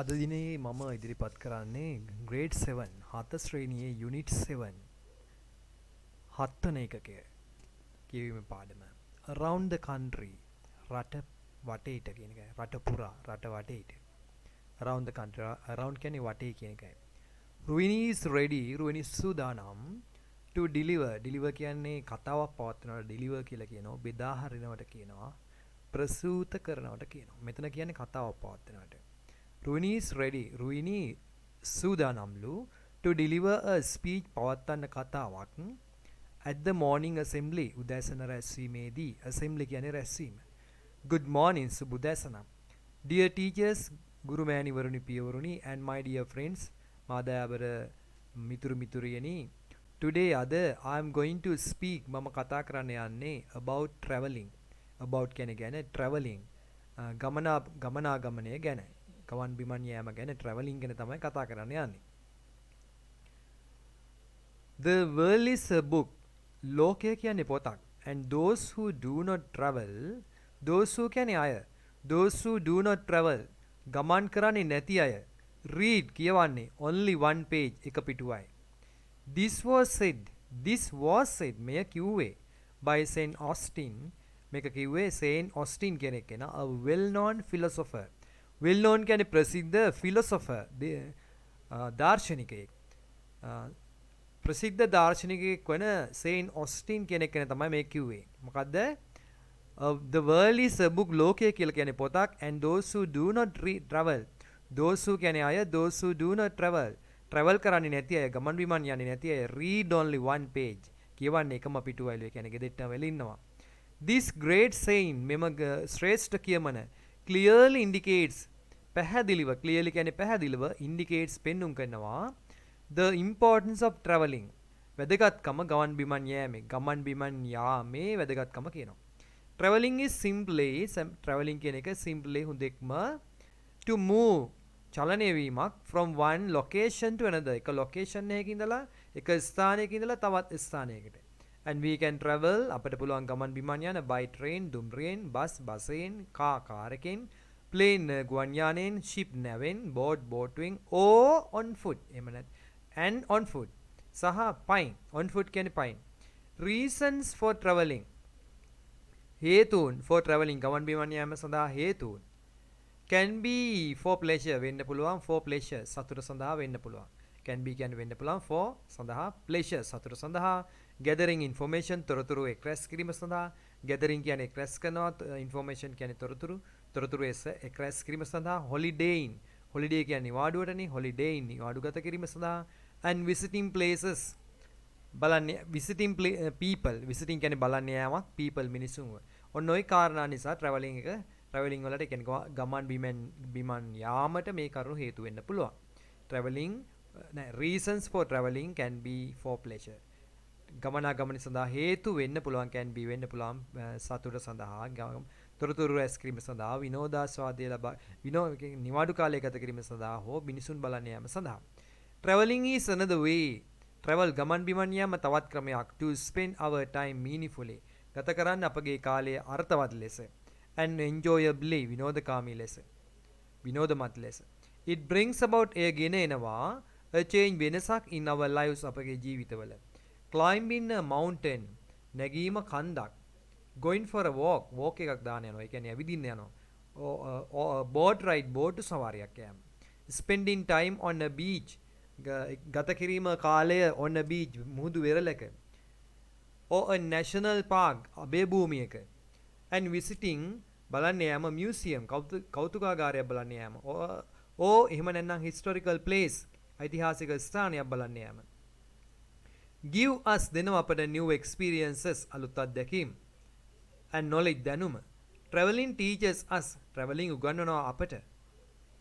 අද දිනේ මම ඉදිරිපත් කරන්නේ ග්‍රේඩ් 7 හත ශ්‍රේණියේ යුනිට් 7 හත්වන එකකය කියවීම පාඩම around the country රට වටේට කියන එකයි රට පුරා රට වටේට around the country around කියන්නේ වටේ කියන එකයි Ruini is ready Ruini සූදානම් to deliver කියන්නේ කතාවක් පවත්වනවට deliver කියලා කියනවා බෙදා හරිනවට කියනවා ප්‍රසූත කරනවට කියනවා මෙතන කියන්නේ කතාවක් පවත්වනවට Ruini is ready. Ruini සූදානම්ලු to deliver a speech පවත්වන්න කතාවක් at the morning assembly උදෑසන රැස්වීමේදී assembly කියන්නේ රැස්වීම. Good morning සුබ උදෑසන. Dear teachers ගුරු මෑණිවරුනි පියවරුනි and my dear friends මාදයාබර මිතුරු මිතුරියනි today අද I am going to speak මම කතා කරන්න යන්නේ about travelling. about කියන්නේ travelling ගමනාගමනය ගැන. ගමන් බිමන් යෑම ගැන travelling ගැන තමයි කතා කරන්න යන්නේ. The world is a book. ලෝකය කියන්නේ පොතක්. And those who do not travel, those who කියන්නේ අය. Those who do not travel, ගමන් කරන්නේ නැති අය. Read කියවන්නේ only one page එක පිටුවයි. This was said මෙය කිව්වේ by Saint Austin. මේක කිව්වේ Saint Austin කෙනෙක් කෙනා a well known philosopher. well known කියන්නේ ප්‍රසිද්ධ philosopher දාර්ශනිකයෙක් ප්‍රසිද්ධ දාර්ශනිකයෙක් වන සේන් ඔස්ටින් කෙනෙක් කෙන තමයි මේ කිව්වේ මොකද්ද the world is a book ලෝකය කියලා කියන්නේ පොතක් and those who do not travel those who කියන්නේ අය those who do not travel කරන්නේ නැති අය ගමන් බිමන් යන්නේ නැති අය read only one page කියවන්නේ එකම පිටුවයිලු ඒ කියන්නේ ගෙදෙට්ටම වෙල ඉන්නවා this great saying මෙම ශ්‍රේෂ්ඨ කියමන clearly indicates පැහැදිලිව clearly කියන්නේ පැහැදිලිව indicates පෙන්눔 කරනවා the importance of travelling වැදගත්කම ගමන් බිමන් යාමේ වැදගත්කම කියනවා travelling is simply travelling කියන එක simply හුදෙක්ම to move චලනය වීමක් from one location to another එක location එකක ඉඳලා එක ස්ථානයක ඉඳලා තවත් ස්ථානයකට and we can travel අපිට පුළුවන් ගමන් බිමන් යන by train දුම්රියෙන් බසෙන් කාරකින් plane ගුවන් යානයෙන් ship නැවෙන් boat wing or on foot and on foot සහ පයින් on foot කියන්නේ පයින් reasons for travelling හේතුන් for travelling ගමන් බිමන් යාම සඳහා හේතුන් can be for pleasure වෙන්න පුළුවන් for pleasure සතුට සඳහා වෙන්න පුළුවන් can be කියන්නේ වෙන්න පුළුවන් for සඳහා pleasure සතුට සඳහා gathering information තොරතුරු එක්රැස් කිරීම සඳහා gathering කියන්නේ එක්රැස් කරනවා information කියන්නේ තොරතුරු එක්රැස් කිරීම සඳහා holiday කියන්නේ නිවාඩුවටනේ holiday නිවාඩු ගත කිරීම සඳහා and visiting places බලන්නේ visiting people visiting කියන්නේ බලන්න යාමක් people මිනිසුන්ව ඔන්න ඔය කාරණා නිසා travelling වලට කියන්නේ ගමන් බිමන් යාමට මේ කරුණු හේතු වෙන්න පුළුවන් travelling reasons for travelling can be for pleasure ගමනාගමන සඳහා හේතු වෙන්න පුළුවන් can be වෙන්න පුළුවන් සතුට සඳහා තොරතුරු රැස් කිරීම සඳහා විනෝදාස්වාදය ලබා නිවාඩු කාලය ගත කිරීම සඳහා හෝ මිනිසුන් බලන්න යාම සඳහා travelling is another way travel ගමන් බිමන් යාම තවත් ක්‍රමයක් to spend our time meaningfully ගත කරන්න අපගේ කාලය අර්ථවත් ලෙස and enjoyably විනෝදමත් ලෙස it brings about එය ගෙන එනවා a change වෙනසක් in our lives අපගේ ජීවිතවල climbing a mountain නැගීම කන්දක් going for a walk එකක් දාන යනවා ඒ කියන්නේ ඇවිදින්න යනවා boat ride බෝට් සවාරියක් යෑම spending time on a beach ගත කිරීම කාලය on a beach මුහුදු වෙරළක or a national park Abe භූමියක and visiting බලන්න යාම museum කෞතුකාගාරයක් බලන්න යාම or එහෙම නැත්නම් historical place ඓතිහාසික ස්ථානයක් බලන්න යාම give us දෙනවා අපට new experiences අලුත් අත්දැකීම් and knowledge දැනුම travelling teaches us travelling උගන්වනවා අපට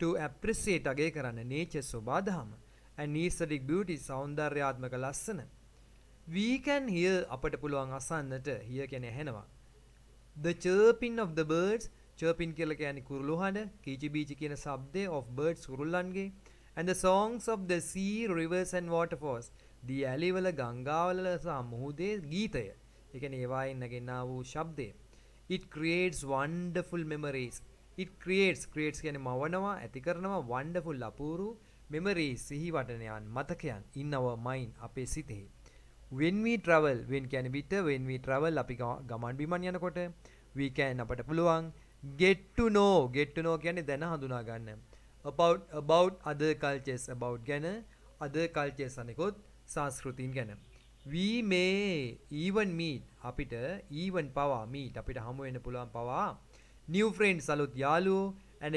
to appreciate අගය කරන්න nature සෝබාදහම and aesthetic beauty සෞන්දර්යාත්මක ලස්සන we can hear අපට පුළුවන් අසන්නට hear කියන්නේ ඇහෙනවා the chirping of the birds chirping කියලා කියන්නේ කුරුළු හඬ කීචි බීචි කියන ශබ්දය of birds කුරුල්ලන්ගේ and the songs of the sea rivers and waterfalls දී ඇලිවල ගංගාවල සහ මුහුදේ ගීතය ඒ කියන්නේ ඒවායින් නැගෙනා වූ ශබ්දය it creates wonderful memories it creates කියන්නේ මවනවා ඇති කරනවා wonderful අපූරු memories සිහිවටනයන් මතකයන් in our mind අපේ සිතෙහි when we travel when කියන්නේ විට when we travel අපි ගමන් බිමන් යනකොට we can අපට පුළුවන් get to know කියන්නේ දැන හඳුනා ගන්න about other cultures about ගැන other cultures අනිකුත් සංස්කෘතීන් ගැන we may even meet අපිට even පවා meet අපිට හමු වෙන්න පුළුවන් පවා new friends අලුත් යාළුවෝ and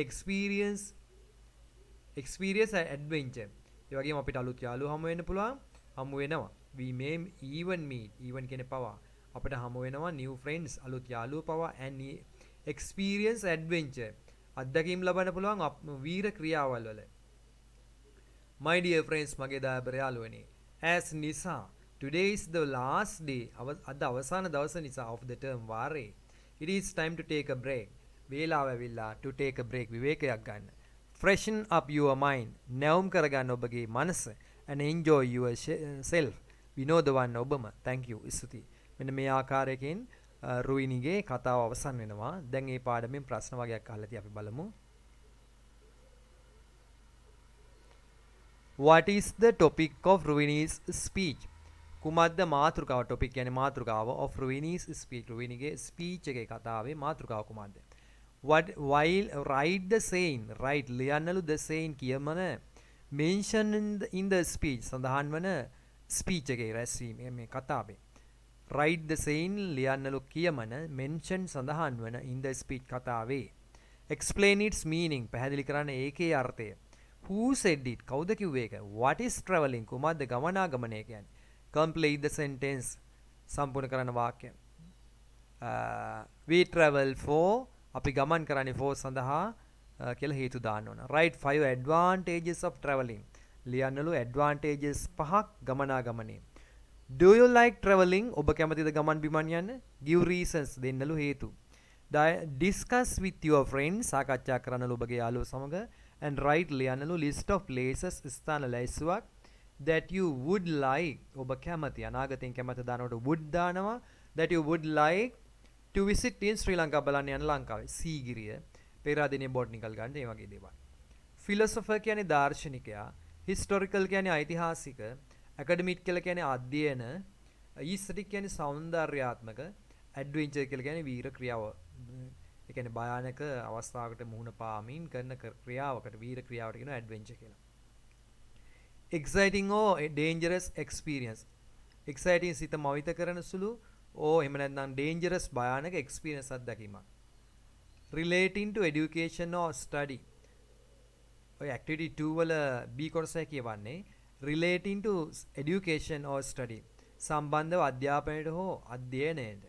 experience and adventure ඒ වගේම අපිට අලුත් යාළුවෝ හමු වෙන්න පුළුවන් හමු වෙනවා we may even meet even කියන්නේ පවා අපිට හමු වෙනවා new friends අලුත් යාළුවෝ පවා and experience adventure අත්දැකීම් ලබන්න පුළුවන් වීර ක්‍රියාවල් වල my dear friends මගේ දායබර යාළුවනේ as Nisa today is the last day අද අවසාන දවස නිසා of the term වාරේ it is time to take a break වේලාව ඇවිල්ලා to take a break විවේකයක් ගන්න freshen up your mind නැවුම් කරගන්න ඔබගේ මනස and enjoy yourself විනෝදවන්න ඔබම thank you ස්තුතියි මෙන්න මේ ආකාරයකින් රුයිනිගේ කතාව අවසන් වෙනවා දැන් මේ පාඩමෙන් ප්‍රශ්න වගේක් අහලා තිය අපි බලමු what is the topic of Ruini's speech කුමද්ද මාතෘකාව topic කියන්නේ මාතෘකාව of Ruini's speech රුයිනිගේ speech එකේ කතාවේ මාතෘකාව කුමද්ද what while write the saying write ලියන්නලු the saying කියමන mention in the speech සඳහන් වන speech එකේ රැස්වීම මේ කතාවේ write the saying ලියන්නලු කියමන mention සඳහන් වන in the speech කතාවේ explain its meaning පැහැදිලි කරන්න ඒකේ අර්ථය who said it කවුද කිව්වේ ඒක what is travelling කුමද්ද ගමනාගමනය කියන්නේ complete the sentence සම්පූර්ණ කරන වාක්‍යය we travel for අපි ගමන් කරන්නේ for සඳහා කියලා හේතු දාන්න ඕන write 5 advantages of travelling ලියන්නලු advantages 5ක් ගමනාගමනේ do you like travelling ඔබ කැමතිද ගමන් බිමන් යන්න give reasons දෙන්නලු හේතු discuss with your friends සාකච්ඡා කරන්නලු ඔබගේ යාළුවෝ සමග and write ලියන්නලු list of places ස්ථාන ලැයිස්තුවක් that you would like ඔබ කැමති අනාගතයෙන් කැමති දානකොට would දානවා that you would like to visit in Sri Lanka බලන්න යන ලංකාවේ සීගිරිය පෙරාදෙණිය බොටනිකල් ගන්න ඒ වගේ දේවල් philosopher කියන්නේ දාර්ශනිකයා historical කියන්නේ ඓතිහාසික academic කියලා කියන්නේ අධ්‍යයන aesthetic කියන්නේ සෞන්දර්යාත්මක adventure කියලා කියන්නේ වීර ක්‍රියාව ඒ කියන්නේ භයානක අවස්ථාවකට මුහුණ පාමින් කරන ක්‍රියාවකට වීර ක්‍රියාවට කියනවා adventure කියලා exciting or dangerous experience exciting සිත මවිත කරන සුළු ඕ එහෙම නැත්නම් dangerous භයානක experience අත්දැකීමක් relating to education or study ඔය activity 2 වල B කොටස කියවන්නේ relating to education or study සම්බන්ධව අධ්‍යාපනයට හෝ අධ්‍යයනයට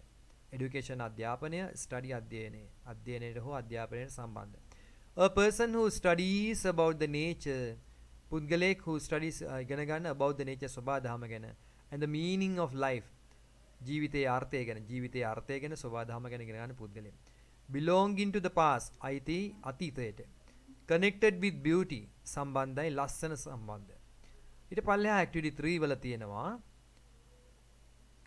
education අධ්‍යාපනය study අධ්‍යයනයට හෝ අධ්‍යාපනයට සම්බන්ධ a person who studies about the nature පුද්ගලයෙක් who studies ඉගෙන ගන්න about the nature සබා දහම ගැන and the meaning of life ජීවිතයේ අර්ථය ගැන සබා දහම ගැන ඉගෙන ගන්න පුද්ගලයෙක් belonging to the past අතීතයට connected with beauty සම්බන්ධයි ලස්සන සම්බන්ධ ඊට පල්ලෙහා activity 3 වල තියෙනවා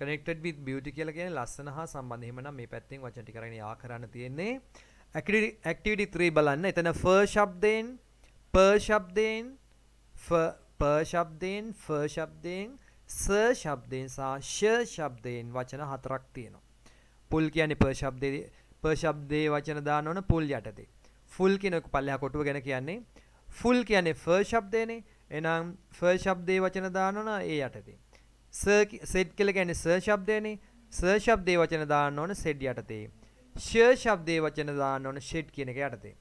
connected with beauty කියලා කියන්නේ ලස්සන හා සම්බන්ධ. එහෙමනම් මේ පැත්තෙන් වචන ටික අරගෙන යා කරන්න තියෙන්නේ activity 3 බලන්න. එතන per ශබ්දයෙන් ස ශබ්දයෙන් සහ ෂ ශබ්දයෙන් වචන 4ක් තියෙනවා. පුල් කියන්නේ per ශබ්දයේ වචන දාන්න ඕන පුල් යටතේ. full කියන එක පල්ලෙහා කොටුව ගැන කියන්නේ full කියන්නේ first ශබ්දයනේ. එහෙනම් first ශබ්දයේ වචන දාන්න ඕන ඒ යටතේ. set කියලා කියන්නේ ස ශබ්දයනේ. ස ශබ්දයේ වචන දාන්න ඕන set යටතේ. ෂ ශබ්දයේ වචන දාන්න ඕන shed කියන එක යටතේ.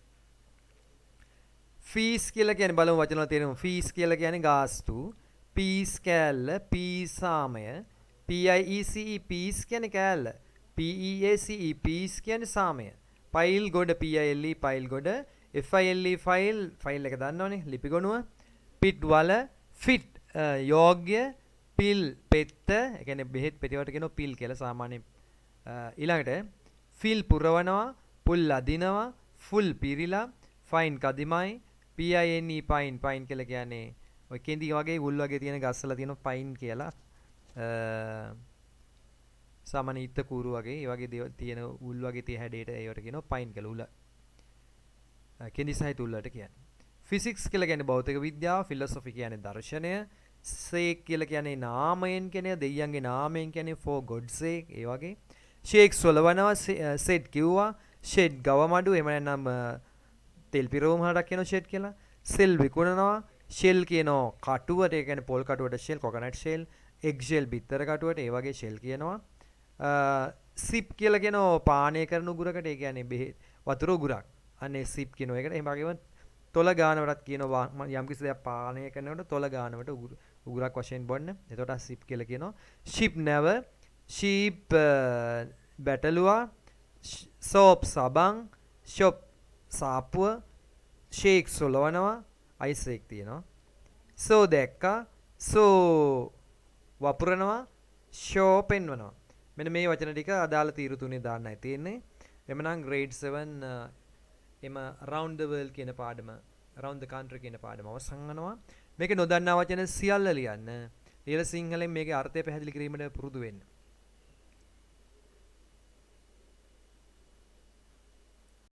fees කියලා කියන්නේ බලමු වචන වල තියෙනවා. fees කියලා කියන්නේ ගාස්තු. peace කෑල්ල, පීසාමය. piece peace කියන්නේ කෑල්ල. peace peace කියන්නේ සාමය. file ගොඩ pile file ගොඩ file file එක දන්නවනේ ලිපි ගොනුව. pit වල fit යෝග්‍ය පිල් පෙත්ත ඒ කියන්නේ බෙහෙත් පෙට්ටියට කියනවා පිල් කියලා සාමාන්‍ය ඊළඟට ෆිල් පුරවනවා පුල් අදිනවා ෆුල් පිරිලා ෆයින් කදිමයි pine පයින් කියලා කියන්නේ ඔය කෙන්දි වගේ උල් වගේ තියෙන ගස්වල තියෙන පයින් කියලා සාමාන්‍ය ඉත්ත කූරු වගේ ඒ වගේ තියෙන උල් වගේ තියෙන හැඩයට ඒවට කියනවා පයින් කියලා උල කෙඳි සහිත උල්ලට කියන්නේ. ෆිසික්ස් කියලා කියන්නේ භෞතික විද්‍යාව, ෆිලොසොෆි කියන්නේ දර්ශනය, සේක් කියලා කියන්නේ නාමයෙන් කියන්නේ දෙයියන්ගේ නාමයෙන් කියන්නේ for God's sake ඒ වගේ. ෂේක් සොලවනවා සෙට් කිව්වා. ෂෙඩ් ගවමඩු එහෙම නැත්නම් තෙල් පිරවුම් හරක් කියනවා ෂෙඩ් කියලා. සෙල් විකුණනවා. ෂෙල් කියනවා කටුවට ඒ කියන්නේ පොල් කටුවට shell, coconut shell, egg shell බිත්තර කටුවට ඒ වගේ ෂෙල් කියනවා. සිප් කියලා කියනවා පානය කරන උගුරකට ඒ කියන්නේ වතුර උගුරක්. අනේ සිප් කියන එකට. එහෙම වගේම තොල ගානවටත් කියනවා යම් කිසි දෙයක් පානය කරනකොට තොල ගානවට උගුරක් වශයෙන් බොන්න. එතකොට සිප් කියලා කියනවා. ෂිප් නැව, ෂීප් බැටළුවා, සෝප් සබන්, ෂොප් සාප්පුව, ෂේක් සොලවනවා, අයිස් ෂේක් තියෙනවා. සෝ දැක්කා, සෝ වපුරනවා, ෂෝ පෙන්වනවා. මෙන්න මේ වචන ටික අදාළ තීරු තුනේ දාන්නයි තියෙන්නේ. එමනම් grade 7 එම around the world කියන පාඩම, around the country කියන පාඩම අවසන් වෙනවා. මේක නොදන්නා වචන සියල්ල ලියන්න. ඊළ සිංහලෙන් මේකේ අර්ථය පැහැදිලි කිරීමට පුරුදු වෙන්න.